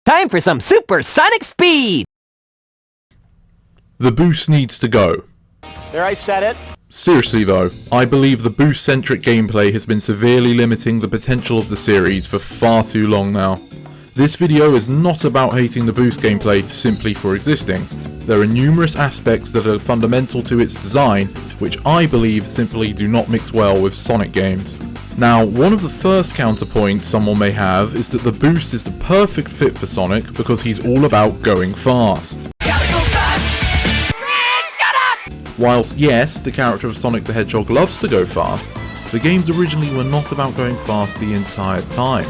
Time for some supersonic speed! The boost needs to go. There, I said it. Seriously though, I believe the boost-centric gameplay has been severely limiting the potential of the series for far too long now. This video is not about hating the boost gameplay simply for existing. There are numerous aspects that are fundamental to its design, which I believe simply do not mix well with Sonic games. Now, one of the first counterpoints someone may have is that the boost is the perfect fit for Sonic because he's all about going fast. Whilst yes, the character of Sonic the Hedgehog loves to go fast, the games originally were not about going fast the entire time.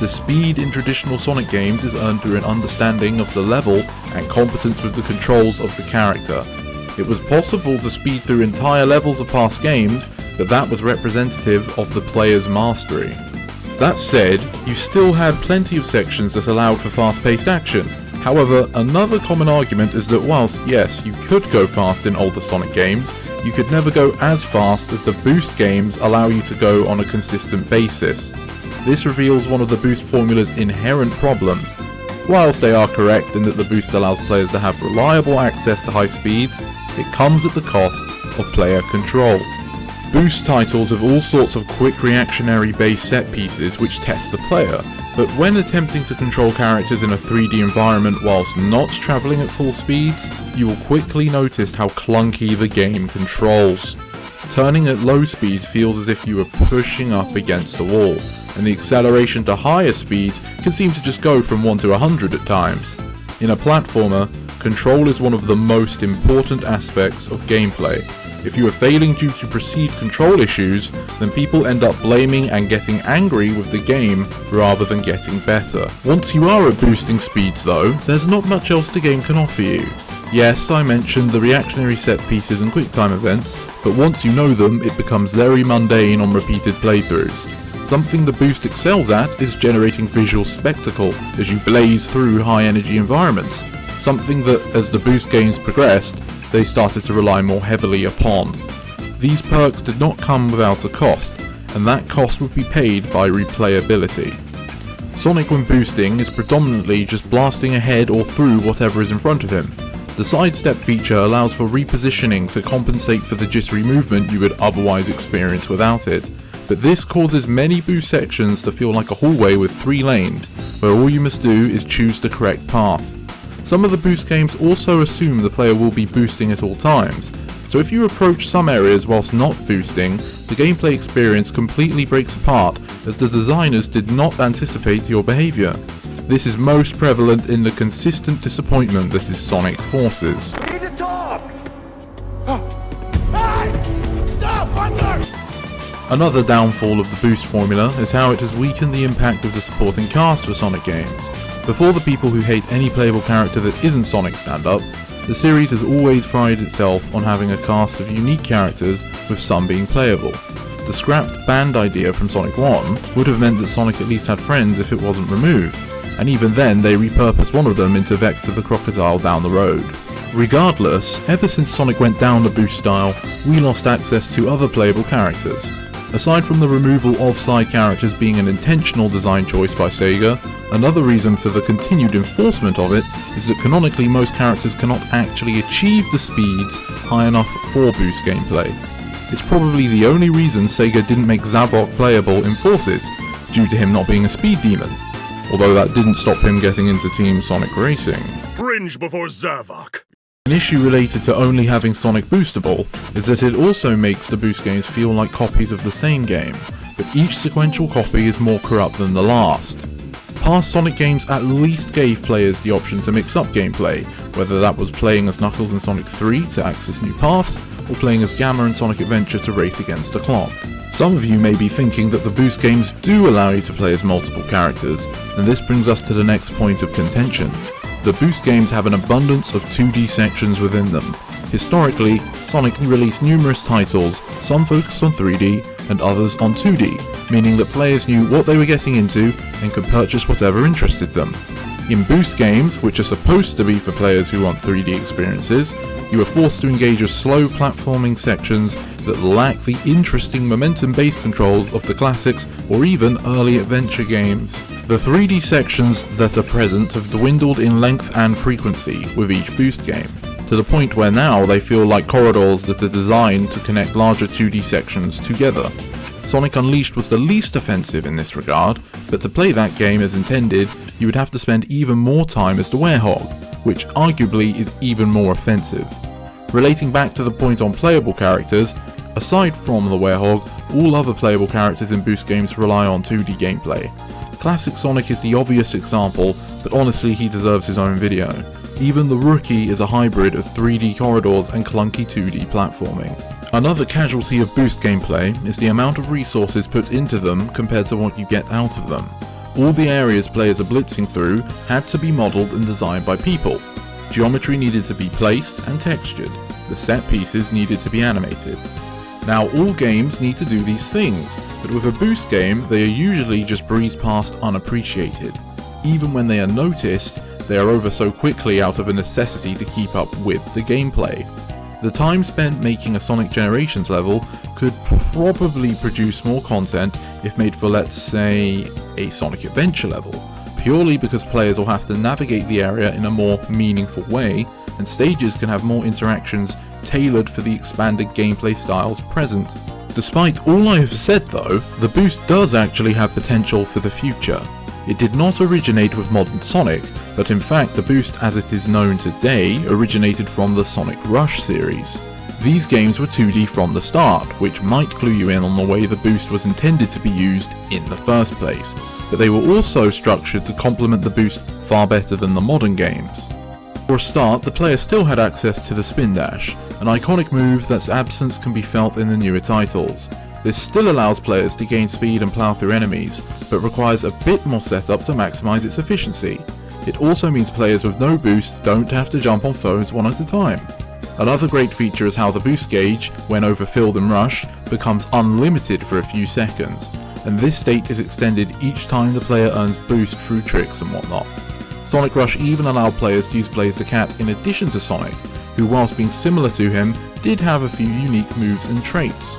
The speed in traditional Sonic games is earned through an understanding of the level and competence with the controls of the character. It was possible to speed through entire levels of past games, but that was representative of the player's mastery. That said, you still had plenty of sections that allowed for fast-paced action. However, another common argument is that whilst, yes, you could go fast in older Sonic games, you could never go as fast as the boost games allow you to go on a consistent basis. This reveals one of the boost formula's inherent problems. Whilst they are correct in that the boost allows players to have reliable access to high speeds, it comes at the cost of player control. Boost titles have all sorts of quick reactionary based set pieces which test the player, but when attempting to control characters in a 3D environment whilst not travelling at full speeds, you will quickly notice how clunky the game controls. Turning at low speeds feels as if you are pushing up against a wall, and the acceleration to higher speeds can seem to just go from 1 to 100 at times. In a platformer, control is one of the most important aspects of gameplay. If you are failing due to perceived control issues, then people end up blaming and getting angry with the game rather than getting better. Once you are at boosting speeds though, there's not much else the game can offer you. Yes, I mentioned the reactionary set pieces and QuickTime events, but once you know them, it becomes very mundane on repeated playthroughs. Something the boost excels at is generating visual spectacle as you blaze through high energy environments, something that, as the boost games progressed, they started to rely more heavily upon. These perks did not come without a cost, and that cost would be paid by replayability. Sonic when boosting is predominantly just blasting ahead or through whatever is in front of him. The sidestep feature allows for repositioning to compensate for the jittery movement you would otherwise experience without it, but this causes many boost sections to feel like a hallway with 3 lanes, where all you must do is choose the correct path. Some of the boost games also assume the player will be boosting at all times, so if you approach some areas whilst not boosting, the gameplay experience completely breaks apart as the designers did not anticipate your behaviour. This is most prevalent in the consistent disappointment that is Sonic Forces. We need to talk! Another downfall of the boost formula is how it has weakened the impact of the supporting cast for Sonic games. Before the people who hate any playable character that isn't Sonic stand up, the series has always prided itself on having a cast of unique characters, with some being playable. The scrapped band idea from Sonic 1 would have meant that Sonic at least had friends if it wasn't removed, and even then they repurposed one of them into Vector the Crocodile down the road. Regardless, ever since Sonic went down the boost style, we lost access to other playable characters. Aside from the removal of side characters being an intentional design choice by Sega, another reason for the continued enforcement of it is that canonically most characters cannot actually achieve the speeds high enough for boost gameplay. It's probably the only reason Sega didn't make Zavok playable in Forces, due to him not being a speed demon, although that didn't stop him getting into Team Sonic Racing. Cringe before Zavok. An issue related to only having Sonic boostable is that it also makes the boost games feel like copies of the same game, but each sequential copy is more corrupt than the last. Past Sonic games at least gave players the option to mix up gameplay, whether that was playing as Knuckles in Sonic 3 to access new paths, or playing as Gamma in Sonic Adventure to race against the clock. Some of you may be thinking that the boost games do allow you to play as multiple characters, and this brings us to the next point of contention. The boost games have an abundance of 2D sections within them. Historically, Sonic released numerous titles, some focused on 3D and others on 2D, meaning that players knew what they were getting into and could purchase whatever interested them. In boost games, which are supposed to be for players who want 3D experiences, you are forced to engage with slow platforming sections that lack the interesting momentum-based controls of the classics or even early adventure games. The 3D sections that are present have dwindled in length and frequency with each Boost game, to the point where now they feel like corridors that are designed to connect larger 2D sections together. Sonic Unleashed was the least offensive in this regard, but to play that game as intended, you would have to spend even more time as the Werehog, which arguably is even more offensive. Relating back to the point on playable characters, aside from the Werehog, all other playable characters in Boost games rely on 2D gameplay. Classic Sonic is the obvious example, but honestly he deserves his own video. Even the Rookie is a hybrid of 3D corridors and clunky 2D platforming. Another casualty of Boost gameplay is the amount of resources put into them compared to what you get out of them. All the areas players are blitzing through had to be modelled and designed by people. Geometry needed to be placed and textured. The set pieces needed to be animated. Now all games need to do these things, but with a Boost game they are usually just breezed past unappreciated. Even when they are noticed, they are over so quickly out of a necessity to keep up with the gameplay. The time spent making a Sonic Generations level could probably produce more content if made for, let's say, a Sonic Adventure level, purely because players will have to navigate the area in a more meaningful way, and stages can have more interactions tailored for the expanded gameplay styles present. Despite all I have said though, the Boost does actually have potential for the future. It did not originate with modern Sonic, but in fact the Boost as it is known today originated from the Sonic Rush series. These games were 2D from the start, which might clue you in on the way the Boost was intended to be used in the first place, but they were also structured to complement the Boost far better than the modern games. For a start, the player still had access to the Spin Dash, an iconic move that's absence can be felt in the newer titles. This still allows players to gain speed and plow through enemies, but requires a bit more setup to maximise its efficiency. It also means players with no boost don't have to jump on foes one at a time. Another great feature is how the boost gauge, when overfilled in Rush, becomes unlimited for a few seconds, and this state is extended each time the player earns boost through tricks and whatnot. Sonic Rush even allowed players to use Blaze the Cat in addition to Sonic, who whilst being similar to him, did have a few unique moves and traits.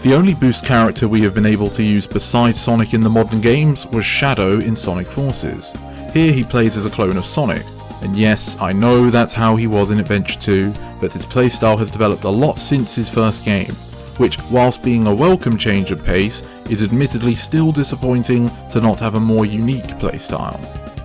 The only Boost character we have been able to use besides Sonic in the modern games was Shadow in Sonic Forces. Here he plays as a clone of Sonic, and yes, I know that's how he was in Adventure 2, but his playstyle has developed a lot since his first game, which, whilst being a welcome change of pace, is admittedly still disappointing to not have a more unique playstyle.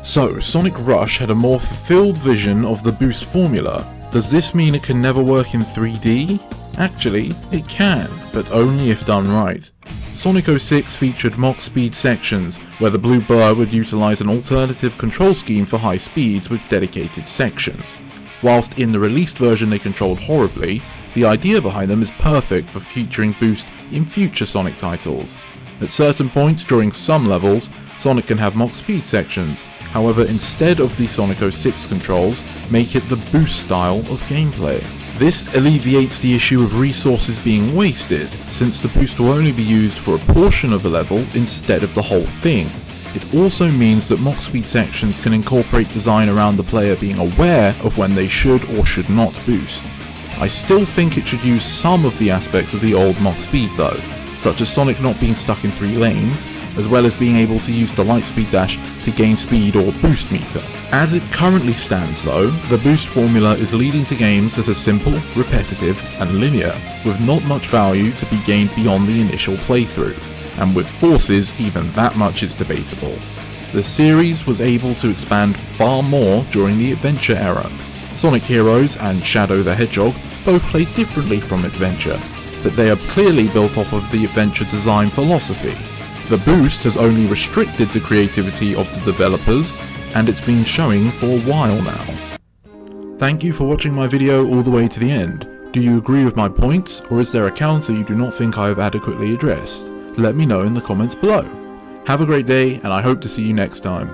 So, Sonic Rush had a more fulfilled vision of the Boost formula. Does this mean it can never work in 3D? Actually, it can, but only if done right. Sonic 06 featured Mach speed sections, where the blue bar would utilise an alternative control scheme for high speeds with dedicated sections. Whilst in the released version they controlled horribly, the idea behind them is perfect for featuring Boost in future Sonic titles. At certain points during some levels, Sonic can have Mach speed sections, however instead of the Sonic 06 controls, make it the Boost style of gameplay. This alleviates the issue of resources being wasted, since the Boost will only be used for a portion of a level instead of the whole thing. It also means that Mach speed sections can incorporate design around the player being aware of when they should or should not boost. I still think it should use some of the aspects of the old Mach speed though, such as Sonic not being stuck in 3 lanes, as well as being able to use the light speed dash to gain speed or boost meter. As it currently stands though, the boost formula is leading to games that are simple, repetitive, and linear, with not much value to be gained beyond the initial playthrough, and with Forces even that much is debatable. The series was able to expand far more during the Adventure era. Sonic Heroes and Shadow the Hedgehog both play differently from Adventure, but they are clearly built off of the Adventure design philosophy. The Boost has only restricted the creativity of the developers, and it's been showing for a while now. Thank you for watching my video all the way to the end. Do you agree with my points, or is there a counter you do not think I have adequately addressed? Let me know in the comments below. Have a great day, and I hope to see you next time.